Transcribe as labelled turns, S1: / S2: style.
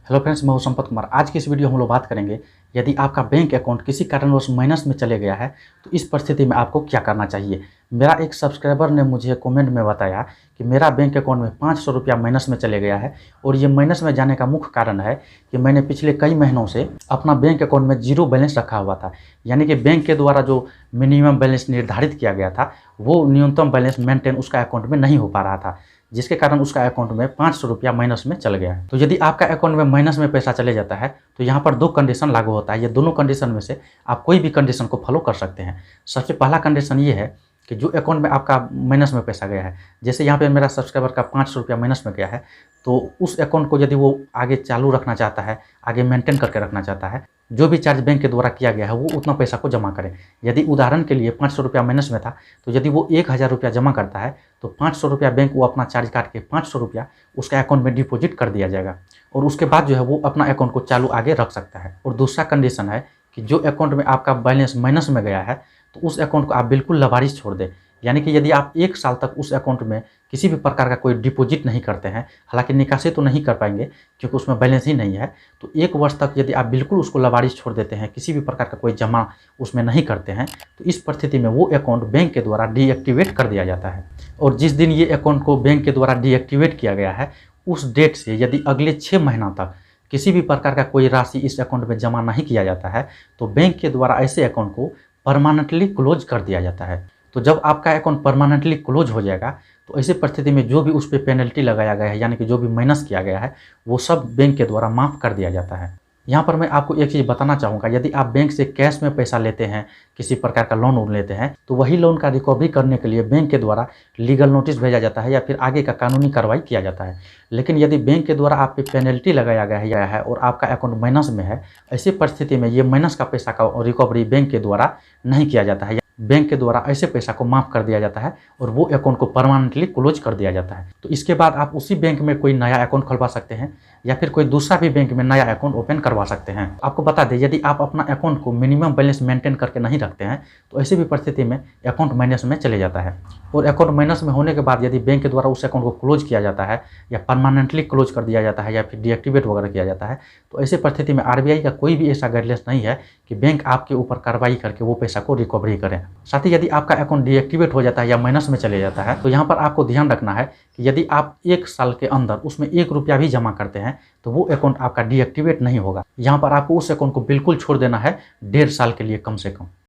S1: Hello friends, मैं हूं संपत कुमार। आज की इस वीडियो हम लोग बात करेंगे, यदि आपका बैंक अकाउंट किसी कारणवश माइनस में चले गया है तो इस परिस्थिति में आपको क्या करना चाहिए। मेरा एक सब्सक्राइबर ने मुझे कमेंट में बताया कि मेरा बैंक अकाउंट में 500 रुपया माइनस में चले गया है और ये माइनस में जाने का मुख्य कारण है कि मैंने पिछले कई महीनों से अपना बैंक अकाउंट में जीरो बैलेंस रखा हुआ था। यानी कि बैंक के द्वारा जो मिनिमम बैलेंस निर्धारित किया गया था वो न्यूनतम बैलेंस मेंटेन उसका अकाउंट में नहीं हो पा रहा था, जिसके कारण उसका अकाउंट में 500 रुपया माइनस में चल गया है। तो यदि आपका अकाउंट में माइनस में पैसा चले जाता है तो यहाँ पर दो कंडीशन लागू होता है। ये दोनों कंडीशन में से आप कोई भी कंडीशन को फॉलो कर सकते हैं। सबसे पहला कंडीशन ये है कि जो अकाउंट में आपका माइनस में पैसा गया है, जैसे यहाँ पे मेरा सब्सक्राइबर का 500 रुपया माइनस में गया है, तो उस अकाउंट को यदि वो आगे चालू रखना चाहता है, आगे मेंटेन करके रखना चाहता है, जो भी चार्ज बैंक के द्वारा किया गया है वो उतना पैसा को जमा करें। यदि उदाहरण के लिए 500 रुपया माइनस में था तो यदि वो 1000 रुपया जमा करता है तो 500 रुपया बैंक वो अपना चार्ज काट के 500 रुपया उसका अकाउंट में डिपॉजिट कर दिया जाएगा और उसके बाद जो है वो अपना अकाउंट को चालू आगे रख सकता है। और दूसरा कंडीशन है कि जो अकाउंट में आपका बैलेंस माइनस में गया है तो उस अकाउंट को आप बिल्कुल लावारिस छोड़ दें। यानी कि यदि आप 1 साल तक उस अकाउंट में किसी भी प्रकार का कोई डिपॉजिट नहीं करते हैं, हालांकि निकासी तो नहीं कर पाएंगे क्योंकि उसमें बैलेंस ही नहीं है, तो 1 वर्ष तक यदि आप बिल्कुल उसको लावारिस छोड़ देते हैं, किसी भी प्रकार का कोई जमा उसमें नहीं करते हैं, तो इस परिस्थिति में वो अकाउंट बैंक के द्वारा डीएक्टिवेट कर दिया जाता है। और जिस दिन ये अकाउंट को बैंक के द्वारा डीएक्टिवेट किया गया है उस डेट से यदि अगले 6 महीना तक किसी भी प्रकार का कोई राशि इस अकाउंट में जमा नहीं किया जाता है तो बैंक के द्वारा ऐसे अकाउंट को परमानेंटली क्लोज कर दिया जाता है। तो जब आपका अकाउंट परमानेंटली क्लोज हो जाएगा तो ऐसी परिस्थिति में जो भी उस पर पेनल्टी लगाया गया है, यानी कि जो भी माइनस किया गया है, वो सब बैंक के द्वारा माफ़ कर दिया जाता है। यहाँ पर मैं आपको एक चीज़ बताना चाहूँगा, यदि आप बैंक से कैश में पैसा लेते हैं, किसी प्रकार का लोन वोन लेते हैं, तो वही लोन का रिकवरी करने के लिए बैंक के द्वारा लीगल नोटिस भेजा जाता है या फिर आगे का कानूनी कार्रवाई किया जाता है। लेकिन यदि बैंक के द्वारा आप पे पेनल्टी लगाया गया है और आपका अकाउंट माइनस में है, ऐसी परिस्थिति में ये माइनस का पैसा का रिकवरी बैंक के द्वारा नहीं किया जाता है। बैंक के द्वारा ऐसे पैसा को माफ़ कर दिया जाता है और वो अकाउंट को परमानेंटली क्लोज कर दिया जाता है। तो इसके बाद आप उसी बैंक में कोई नया अकाउंट खुलवा सकते हैं या फिर कोई दूसरा भी बैंक में नया अकाउंट ओपन करवा सकते हैं। आपको बता दें, यदि आप अपना अकाउंट को मिनिमम बैलेंस मेंटेन करके नहीं रखते हैं तो ऐसी भी परिस्थिति में अकाउंट माइनस में चले जाता है। और अकाउंट माइनस में होने के बाद यदि बैंक के द्वारा उस अकाउंट को क्लोज किया जाता है या परमानेंटली क्लोज कर दिया जाता है या फिर डीएक्टिवेट वगैरह किया जाता है, तो ऐसी परिस्थिति में आरबीआई का कोई भी ऐसा गाइडलाइंस नहीं है कि बैंक आपके ऊपर कार्रवाई करके वो पैसा को रिकवरी करें। साथ ही यदि आपका अकाउंट डीएक्टिवेट हो जाता है या माइनस में चले जाता है तो यहाँ पर आपको ध्यान रखना है कि यदि आप 1 साल के अंदर उसमें 1 रुपया भी जमा करते हैं तो वो अकाउंट आपका डीएक्टिवेट नहीं होगा। यहाँ पर आपको उस अकाउंट को बिल्कुल छोड़ देना है 1.5 साल के लिए कम से कम।